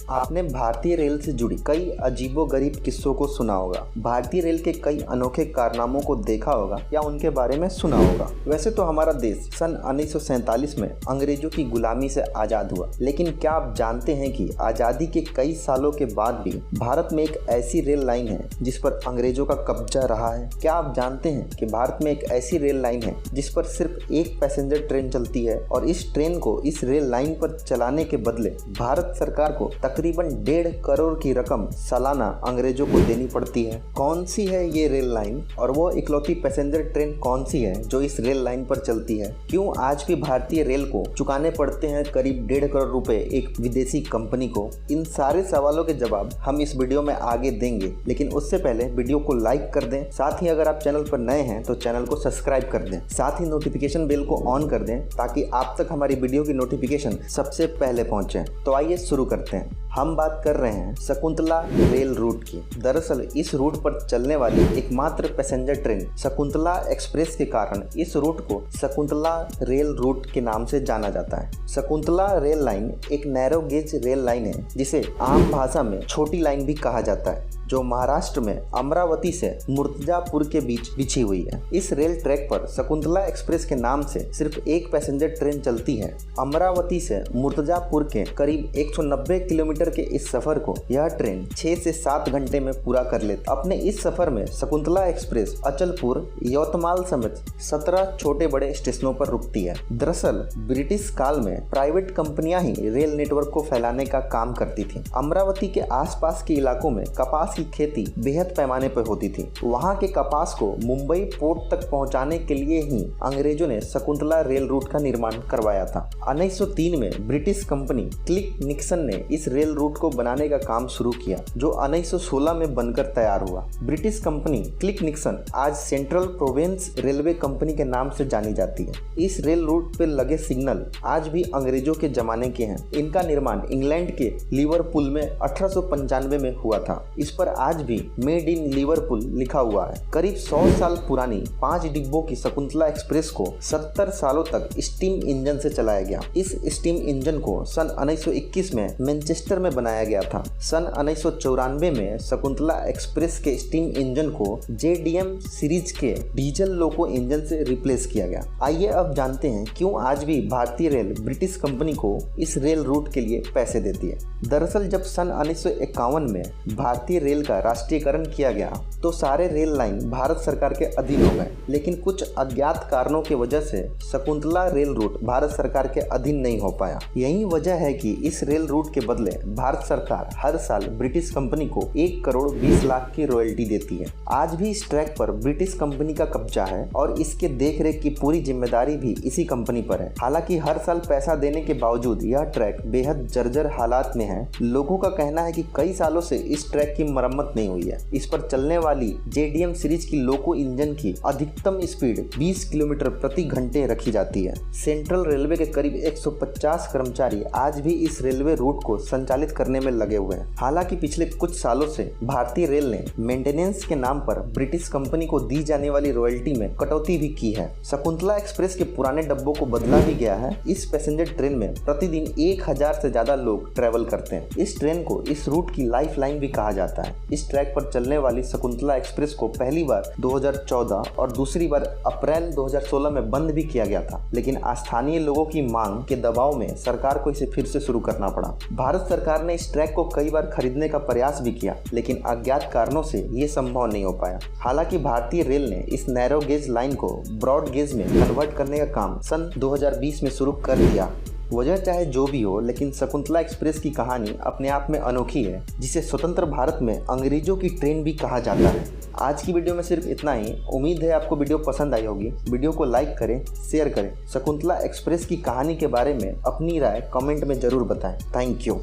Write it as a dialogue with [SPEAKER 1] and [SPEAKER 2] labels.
[SPEAKER 1] आपने भारतीय रेल से जुड़ी कई अजीबोगरीब किस्सों को सुना होगा, भारतीय रेल के कई अनोखे कारनामों को देखा होगा या उनके बारे में सुना होगा। वैसे तो हमारा देश सन 1947 में अंग्रेजों की गुलामी से आज़ाद हुआ, लेकिन क्या आप जानते हैं कि आज़ादी के कई सालों के बाद भी भारत में एक ऐसी रेल लाइन है जिस पर अंग्रेजों का कब्जा रहा है? क्या आप जानते हैं कि भारत में एक ऐसी रेल लाइन है जिस पर सिर्फ एक पैसेंजर ट्रेन चलती है और इस ट्रेन को इस रेल लाइन पर चलाने के बदले भारत सरकार को तकरीबन 1.5 करोड़ की रकम सालाना अंग्रेजों को देनी पड़ती है? कौन सी है ये रेल लाइन और वो इकलौती पैसेंजर ट्रेन कौन सी है जो इस रेल लाइन पर चलती है? क्यों आज भी भारतीय रेल को चुकाने पड़ते हैं करीब 1.5 करोड़ रुपए एक विदेशी कंपनी को? इन सारे सवालों के जवाब हम इस वीडियो में आगे देंगे, लेकिन उससे पहले वीडियो को लाइक कर दें। साथ ही अगर आप चैनल पर नए हैं तो चैनल को सब्सक्राइब कर दें, साथ ही नोटिफिकेशन बेल को ऑन कर दें ताकि आप तक हमारी वीडियो की नोटिफिकेशन सबसे पहले पहुंचे। तो आइए शुरू करते हैं। हम बात कर रहे हैं शकुंतला रेल रूट की। दरअसल इस रूट पर चलने वाली एकमात्र पैसेंजर ट्रेन शकुंतला एक्सप्रेस के कारण इस रूट को शकुंतला रेल रूट के नाम से जाना जाता है। शकुंतला रेल लाइन एक नैरो गेज रेल लाइन है जिसे आम भाषा में छोटी लाइन भी कहा जाता है, जो महाराष्ट्र में अमरावती से मुर्तजापुर के बीच बिछी हुई है। इस रेल ट्रैक पर शकुंतला एक्सप्रेस के नाम से सिर्फ एक पैसेंजर ट्रेन चलती है। अमरावती से मुर्तजापुर के करीब 190 किलोमीटर के इस सफर को यह ट्रेन 6 से 7 घंटे में पूरा कर लेती। अपने इस सफर में शकुंतला एक्सप्रेस अचलपुर, यवतमाल समेत 17 छोटे बड़े स्टेशनों पर रुकती है। दरअसल ब्रिटिश काल में प्राइवेट कंपनियां ही रेल नेटवर्क को फैलाने का काम करती थी। अमरावती के आसपास के इलाकों में कपास की खेती बेहद पैमाने पर होती थी। वहां के कपास को मुंबई पोर्ट तक पहुंचाने के लिए ही अंग्रेजों ने शकुंतला रेल रूट का निर्माण करवाया था। 1903 में ब्रिटिश कंपनी क्लिक निक्सन ने इस रेल रूट को बनाने का काम शुरू किया, जो 1916 में बनकर तैयार हुआ। ब्रिटिश कंपनी क्लिक निक्सन आज सेंट्रल प्रोविंस रेलवे कंपनी के नाम से जानी जाती है। इस रेल रूट पर लगे सिग्नल आज भी अंग्रेजों के जमाने के हैं। इनका निर्माण इंग्लैंड के लिवरपूल में 1895 में हुआ था। इस पर आज भी मेड इन लिवरपूल लिखा हुआ है। करीब 100 साल पुरानी 5 डिब्बों की शकुंतला एक्सप्रेस को 70 सालों तक स्टीम इंजन से चलाया गया। इस स्टीम इंजन को सन 1921 में मैनचेस्टर में बनाया गया था। सन 1994 में शकुंतला एक्सप्रेस के स्टीम इंजन को JDM सीरीज के डीजल लोको इंजन से रिप्लेस किया गया। आइए अब जानते हैं क्यों आज भी भारतीय रेल ब्रिटिश कंपनी को इस रेल रूट के लिए पैसे देती है। दरअसल जब सन 1951 में भारतीय रेल का राष्ट्रीयकरण किया गया तो सारे रेल लाइन भारत सरकार के अधीन हो गए, लेकिन कुछ अज्ञात कारणों की वजह से शकुंतला रेल रूट भारत सरकार के अधीन नहीं हो पाया। यही वजह है कि इस रेल रूट के बदले भारत सरकार हर साल ब्रिटिश कंपनी को 1 करोड़ 20 लाख की रॉयल्टी देती है। आज भी इस ट्रैक पर ब्रिटिश कंपनी का कब्जा है और इसके देखरेख की पूरी जिम्मेदारी भी इसी कंपनी पर है। हालांकि हर साल पैसा देने के बावजूद यह ट्रैक बेहद जर्जर हालात में है। लोगों का कहना है कि कई सालों से इस ट्रैक की मरम्मत नहीं हुई है। इस पर चलने वाली JDM सीरीज की लोको इंजन की अधिकतम स्पीड 20 किलोमीटर प्रति घंटे रखी जाती है। सेंट्रल रेलवे के करीब 150 कर्मचारी आज भी इस रेलवे रूट को संचालित करने में लगे हुए हैं। हालांकि पिछले कुछ सालों से भारतीय रेल ने मेंटेनेंस के नाम पर ब्रिटिश कंपनी को दी जाने वाली रॉयल्टी में कटौती भी की है। शकुंतला एक्सप्रेस के पुराने डब्बों को बदला भी गया है। इस पैसेंजर ट्रेन में प्रतिदिन 1000 से ज्यादा लोग ट्रेवल करते हैं। इस ट्रेन को इस रूट की लाइफ लाइन भी कहा जाता है। इस ट्रैक पर चलने वाली शकुंतला एक्सप्रेस को पहली बार 2014 और दूसरी बार अप्रैल 2016 में बंद भी किया गया था, लेकिन स्थानीय लोगों की मांग के दबाव में सरकार को इसे फिर से शुरू करना पड़ा। भारत सरकार ने इस ट्रैक को कई बार खरीदने का प्रयास भी किया, लेकिन अज्ञात कारणों से ये संभव नहीं हो पाया। हालांकि भारतीय रेल ने इस नैरो गेज लाइन को ब्रॉड गेज में कन्वर्ट करने का काम सन 2020 में शुरू कर दिया। वजह चाहे जो भी हो, लेकिन शकुंतला एक्सप्रेस की कहानी अपने आप में अनोखी है, जिसे स्वतंत्र भारत में अंग्रेजों की ट्रेन भी कहा जाता है। आज की वीडियो में सिर्फ इतना ही। उम्मीद है आपको वीडियो पसंद आई होगी। वीडियो को लाइक करें, शेयर करें। शकुंतला एक्सप्रेस की कहानी के बारे में अपनी राय कमेंट में जरूर बताएं। Thank you.